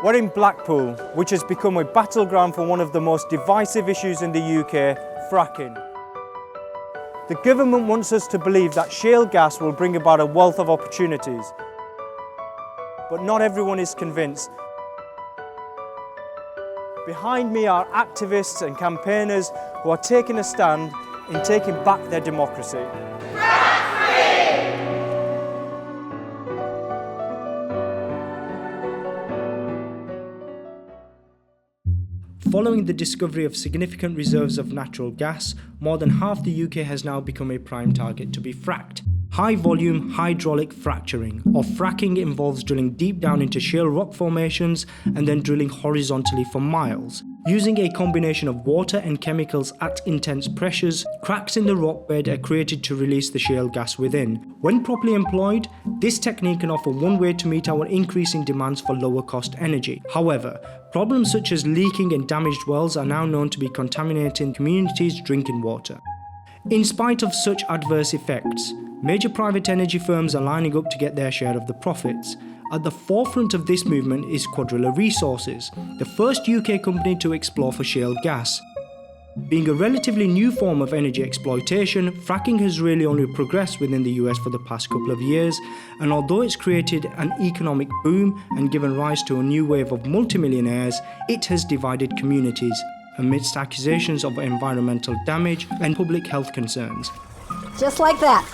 We're in Blackpool, which has become a battleground for one of the most divisive issues in the UK, fracking. The government wants us to believe that shale gas will bring about a wealth of opportunities, but not everyone is convinced. Behind me are activists and campaigners who are taking a stand in taking back their democracy. Following the discovery of significant reserves of natural gas, more than half the UK has now become a prime target to be fracked. High-volume hydraulic fracturing, or fracking, involves drilling deep down into shale rock formations and then drilling horizontally for miles. Using a combination of water and chemicals at intense pressures, cracks in the rock bed are created to release the shale gas within. When properly employed, this technique can offer one way to meet our increasing demands for lower cost energy. However, problems such as leaking and damaged wells are now known to be contaminating communities' drinking water. In spite of such adverse effects, major private energy firms are lining up to get their share of the profits. At the forefront of this movement is Cuadrilla Resources, the first UK company to explore for shale gas. Being a relatively new form of energy exploitation, fracking has really only progressed within the US for the past couple of years, and although it's created an economic boom and given rise to a new wave of multimillionaires, it has divided communities amidst accusations of environmental damage and public health concerns. Just like that.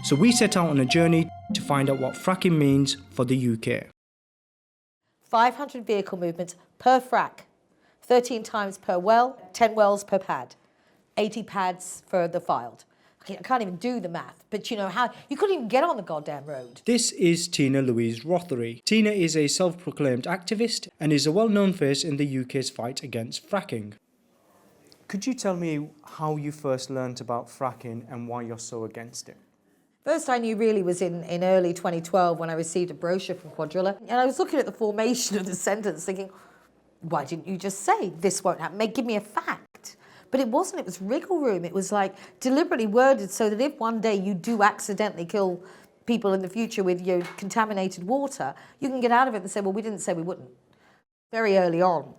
So we set out on a journey to find out what fracking means for the UK. 500 vehicle movements per frack, 13 times per well, 10 wells per pad, 80 pads for the filed. I can't even do the math, but you know how, you couldn't even get on the goddamn road. This is Tina Louise Rothery. Tina is a self-proclaimed activist and is a well-known face in the UK's fight against fracking. Could you tell me how you first learnt about fracking and why you're so against it? First I knew really was in early 2012 when I received a brochure from Cuadrilla, and I was looking at the formation of the sentence thinking, why didn't you just say this won't happen? Give me a fact. But it wasn't, it was wriggle room. It was like deliberately worded so that if one day you do accidentally kill people in the future with your contaminated water, you can get out of it and say, well, we didn't say we wouldn't. Very early on,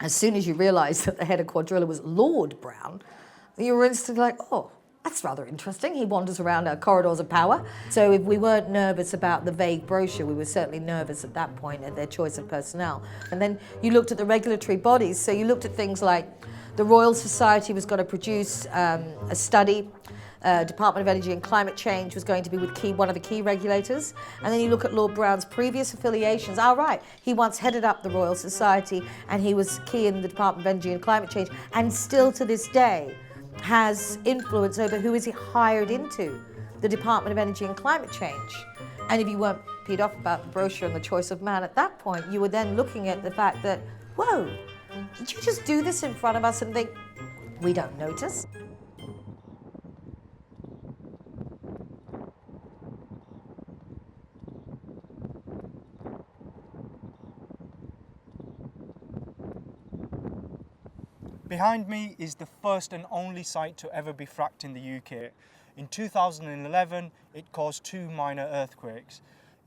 as soon as you realised that the head of Cuadrilla was Lord Brown, you were instantly like, oh, that's rather interesting. He wanders around our corridors of power. So if we weren't nervous about the vague brochure, we were certainly nervous at that point at their choice of personnel. And then you looked at the regulatory bodies. So you looked at things like the Royal Society was going to produce a study. Department of Energy and Climate Change was going to be with one of the key regulators. And then you look at Lord Brown's previous affiliations. Oh, right, he once headed up the Royal Society and he was key in the Department of Energy and Climate Change, and still to this day has influence over who is he hired into the Department of Energy and Climate Change. And if you weren't peed off about the brochure and the choice of man at that point, you were then looking at the fact that, whoa, did you just do this in front of us and think, we don't notice? Behind me is the first and only site to ever be fracked in the UK. In 2011, it caused 2 minor earthquakes.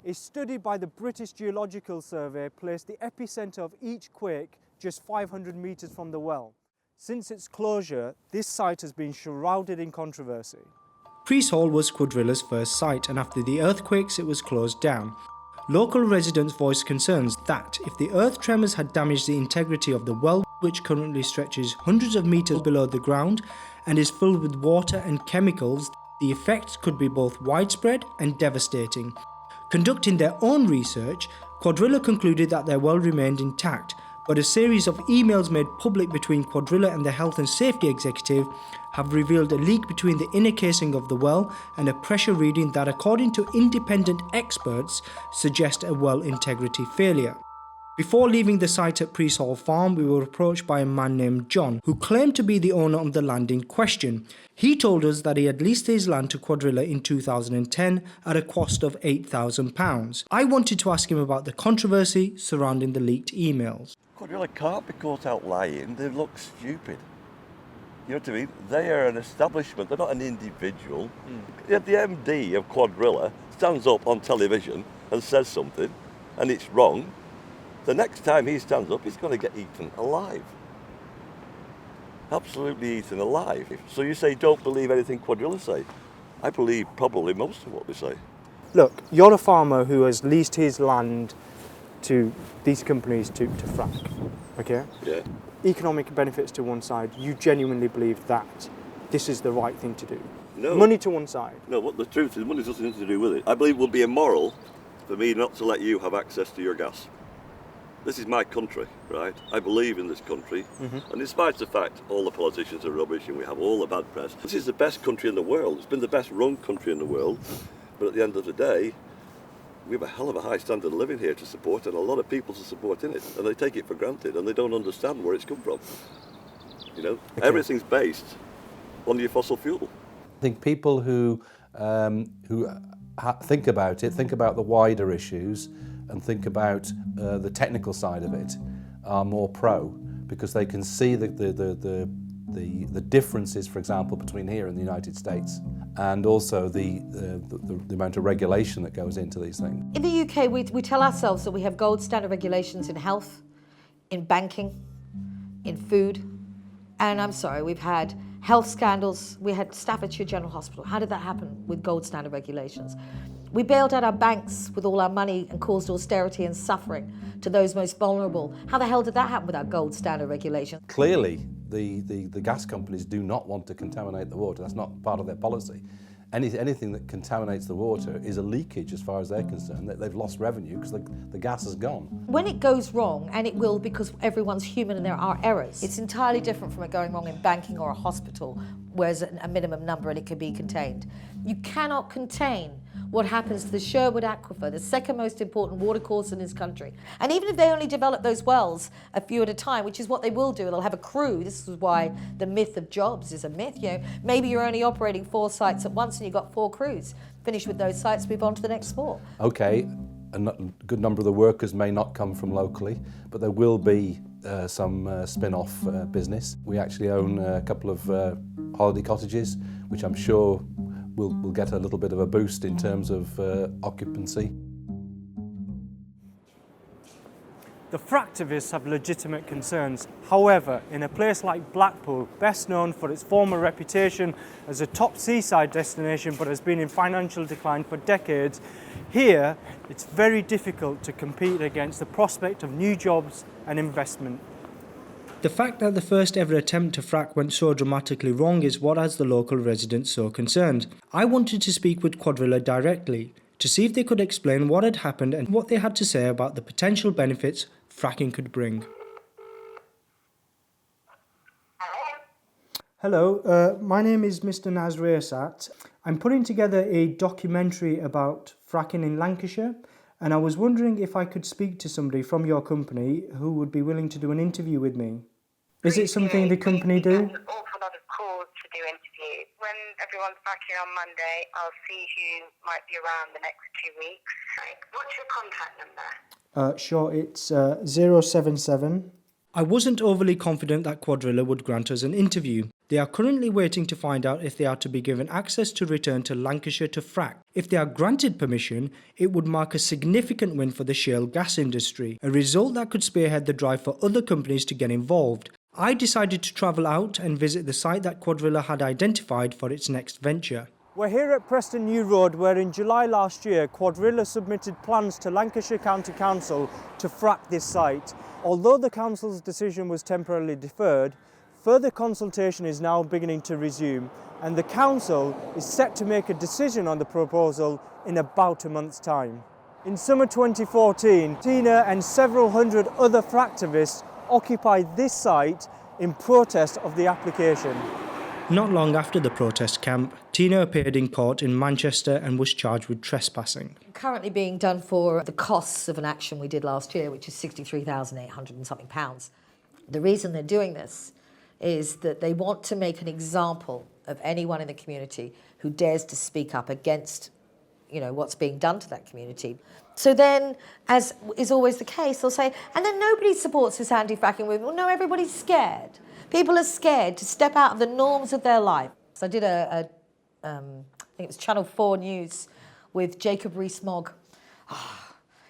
A study by the British Geological Survey placed the epicentre of each quake just 500 metres from the well. Since its closure, this site has been shrouded in controversy. Priest Hall was Cuadrilla's first site, and after the earthquakes it was closed down. Local residents voiced concerns that if the earth tremors had damaged the integrity of the well, which currently stretches hundreds of metres below the ground and is filled with water and chemicals, the effects could be both widespread and devastating. Conducting their own research, Cuadrilla concluded that their well remained intact, but a series of emails made public between Cuadrilla and the health and safety executive have revealed a leak between the inner casing of the well and a pressure reading that, according to independent experts, suggest a well integrity failure. Before leaving the site at Priest Hall Farm, we were approached by a man named John, who claimed to be the owner of the land in question. He told us that he had leased his land to Cuadrilla in 2010 at a cost of £8,000. I wanted to ask him about the controversy surrounding the leaked emails. Cuadrilla can't be caught out lying, they look stupid. You know what I mean? They are an establishment, they're not an individual. The MD of Cuadrilla stands up on television and says something and it's wrong, the next time he stands up, he's going to get eaten alive. Absolutely eaten alive. So you say don't believe anything Quadrilla say. I believe probably most of what they say. Look, you're a farmer who has leased his land to these companies to frack, okay? Yeah. Economic benefits to one side, you genuinely believe that this is the right thing to do. No. Money to one side. No, what the truth is, money has nothing to do with it. I believe it would be immoral for me not to let you have access to your gas. This is my country, right? I believe in this country. And despite the fact all the politicians are rubbish and we have all the bad press, this is the best country in the world. It's been the best run country in the world. But at the end of the day, we have a hell of a high standard of living here to support and a lot of people to support in it. And they take it for granted and they don't understand where it's come from. You know, everything's based on your fossil fuel. I think people who think about it, think about the wider issues and think about the technical side of it, are more pro, because they can see the differences, for example, between here and the United States, and also the amount of regulation that goes into these things. In the UK, we tell ourselves that we have gold standard regulations in health, in banking, in food, and I'm sorry, we've had health scandals. We had Staffordshire General Hospital. How did that happen with gold standard regulations? We bailed out our banks with all our money and caused austerity and suffering to those most vulnerable. How the hell did that happen without gold standard regulation? Clearly, the gas companies do not want to contaminate the water. That's not part of their policy. Anything that contaminates the water is a leakage as far as they're concerned. They've lost revenue because the gas is gone. When it goes wrong, and it will because everyone's human and there are errors, it's entirely different from it going wrong in banking or a hospital, where there's a minimum number and it can be contained. You cannot contain what happens to the Sherwood Aquifer, the second most important watercourse in this country. And even if they only develop those wells a few at a time, which is what they will do, they'll have a crew. This is why the myth of jobs is a myth. You know, maybe you're only operating 4 sites at once and you've got 4 crews. Finish with those sites, move on to the next sport. Okay, a good number of the workers may not come from locally, but there will be some spin-off business. We actually own a couple of holiday cottages, which I'm sure we'll get a little bit of a boost in terms of occupancy. The fractivists have legitimate concerns. However, in a place like Blackpool, best known for its former reputation as a top seaside destination but has been in financial decline for decades, here it's very difficult to compete against the prospect of new jobs and investment. The fact that the first ever attempt to frack went so dramatically wrong is what has the local residents so concerned. I wanted to speak with Quadrilla directly to see if they could explain what had happened and what they had to say about the potential benefits fracking could bring. Hello, my name is Mr. Nazreasat. I'm putting together a documentary about fracking in Lancashire, and I was wondering if I could speak to somebody from your company who would be willing to do an interview with me. Is it something the company do? An awful lot of calls to do interviews. When everyone's back here on Monday, I'll see who might be around the next 2 weeks. What's your contact number? Sure, it's 077. I wasn't overly confident that Quadrilla would grant us an interview. They are currently waiting to find out if they are to be given access to return to Lancashire to frack. If they are granted permission, it would mark a significant win for the shale gas industry, a result that could spearhead the drive for other companies to get involved. I decided to travel out and visit the site that Quadrilla had identified for its next venture. We're here at Preston New Road, where in July last year, Quadrilla submitted plans to Lancashire County Council to frack this site. Although the council's decision was temporarily deferred, further consultation is now beginning to resume, and the council is set to make a decision on the proposal in about a month's time. In summer 2014, Tina and several hundred other fractivists occupied this site in protest of the application. Not long after the protest camp, Tina appeared in court in Manchester and was charged with trespassing. Currently being done for the costs of an action we did last year, which is £63,800 and something pounds. The reason they're doing this is that they want to make an example of anyone in the community who dares to speak up against, you know, what's being done to that community. So then, as is always the case, they'll say, and then nobody supports this anti-fracking movement. Well, no, everybody's scared. People are scared to step out of the norms of their life. So I did I think it was Channel 4 News with Jacob Rees-Mogg.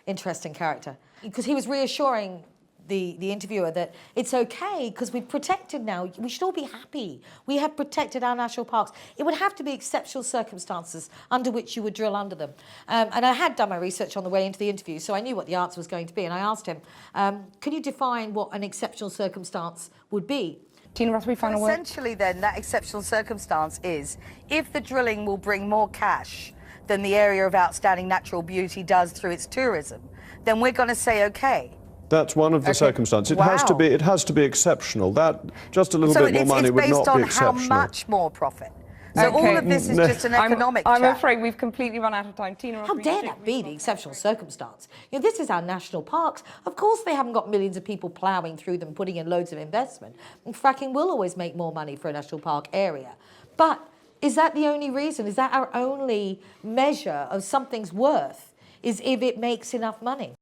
interesting character. Because he was reassuring the interviewer that it's okay because we've protected now. We should all be happy. We have protected our national parks. It would have to be exceptional circumstances under which you would drill under them. And I had done my research on the way into the interview, so I knew what the answer was going to be. And I asked him, can you define what an exceptional circumstance would be? Tina Roth, final word. Essentially then, that exceptional circumstance is if the drilling will bring more cash than the area of outstanding natural beauty does through its tourism, then we're going to say okay. That's one of the circumstances. It has to be exceptional. That just a little bit more money would not be exceptional. So it's based on how much more profit. So all of this is just an economic I'm afraid we've completely run out of time. Tina, how dare that be the exceptional circumstance? You know, this is our national parks. Of course they haven't got millions of people ploughing through them, putting in loads of investment. And fracking will always make more money for a national park area. But is that the only reason? Is that our only measure of something's worth? Is if it makes enough money?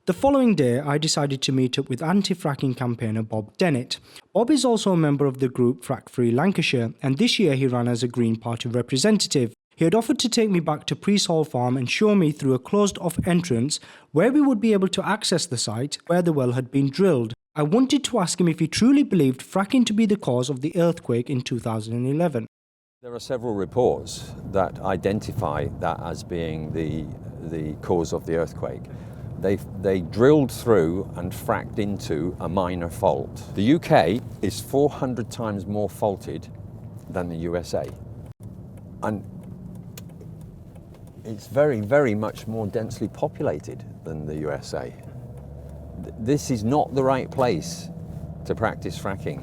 The following day, I decided to meet up with anti-fracking campaigner Bob Dennett. Bob is also a member of the group Frack Free Lancashire, and this year he ran as a Green Party representative. He had offered to take me back to Priesthall Farm and show me through a closed-off entrance where we would be able to access the site where the well had been drilled. I wanted to ask him if he truly believed fracking to be the cause of the earthquake in 2011. There are several reports that identify that as being the cause of the earthquake. They drilled through and fracked into a minor fault. The UK is 400 times more faulted than the USA. And it's very, very much more densely populated than the USA. This is not the right place to practice fracking.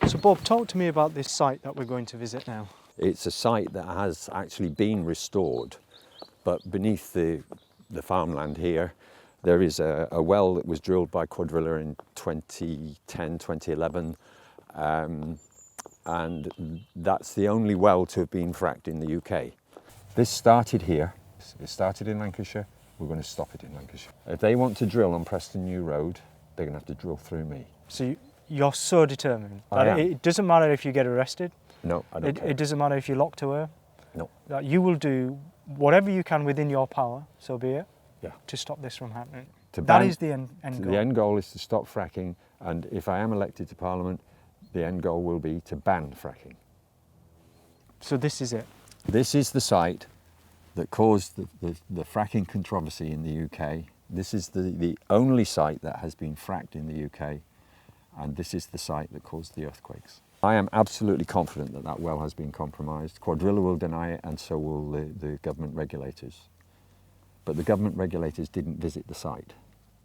So Bob, talk to me about this site that we're going to visit now. It's a site that has actually been restored. But beneath the farmland here, there is a well that was drilled by Quadrilla in 2010, 2011, and that's the only well to have been fracked in the UK. This started here, it started in Lancashire, we're going to stop it in Lancashire. If they want to drill on Preston New Road, they're going to have to drill through me. So you're so determined that it doesn't matter if you get arrested? No, I don't care. It doesn't matter if you're locked away? No. That you will do whatever you can within your power, so be it, yeah, to stop this from happening. That is the end goal. The end goal is to stop fracking, and if I am elected to Parliament, the end goal will be to ban fracking. So this is it? This is the site that caused the fracking controversy in the UK. This is the only site that has been fracked in the UK, and this is the site that caused the earthquakes. I am absolutely confident that that well has been compromised. Quadrilla will deny it, and so will the government regulators. But the government regulators didn't visit the site.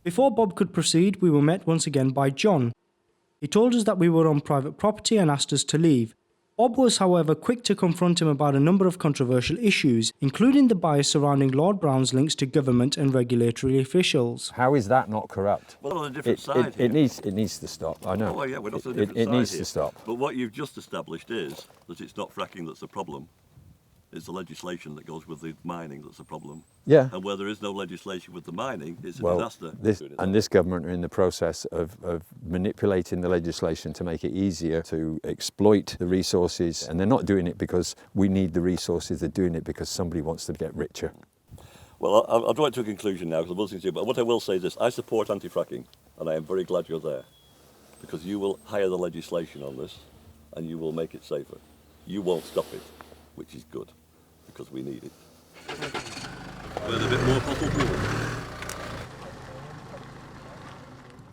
Before Bob could proceed, we were met once again by John. He told us that we were on private property and asked us to leave. Bob was, however, quick to confront him about a number of controversial issues, including the bias surrounding Lord Brown's links to government and regulatory officials. How is that not corrupt? Well, on a different side it needs to stop, I know. Oh, well, yeah, we're not on a different it side needs here. to stop. But what you've just established is that it's not fracking that's the problem. It's the legislation that goes with the mining that's the problem. Yeah. And where there is no legislation with the mining, it's a Well, disaster. this government are in the process of manipulating the legislation to make it easier to exploit the resources, and they're not doing it because we need the resources, they're doing it because somebody wants to get richer. Well, I'll draw it to a conclusion now, because I'm listening to you, but what I will say is this: I support anti-fracking, and I am very glad you're there, because you will hire the legislation on this, and you will make it safer. You won't stop it, which is good, because we need it. With a bit more fossil fuel.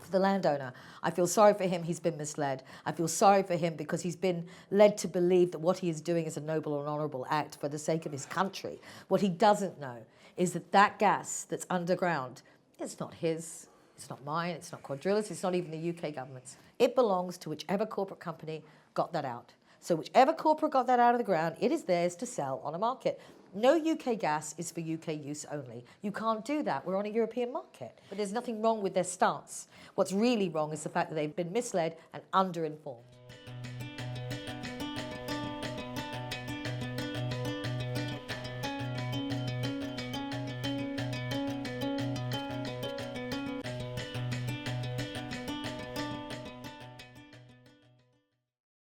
For the landowner, I feel sorry for him, he's been misled. I feel sorry for him because he's been led to believe that what he is doing is a noble and honourable act for the sake of his country. What he doesn't know is that that gas that's underground, it's not his, it's not mine, it's not Quadrilla's, it's not even the UK government's. It belongs to whichever corporate company got that out. So whichever corporate got that out of the ground, it is theirs to sell on a market. No UK gas is for UK use only. You can't do that. We're on a European market. But there's nothing wrong with their stance. What's really wrong is the fact that they've been misled and underinformed.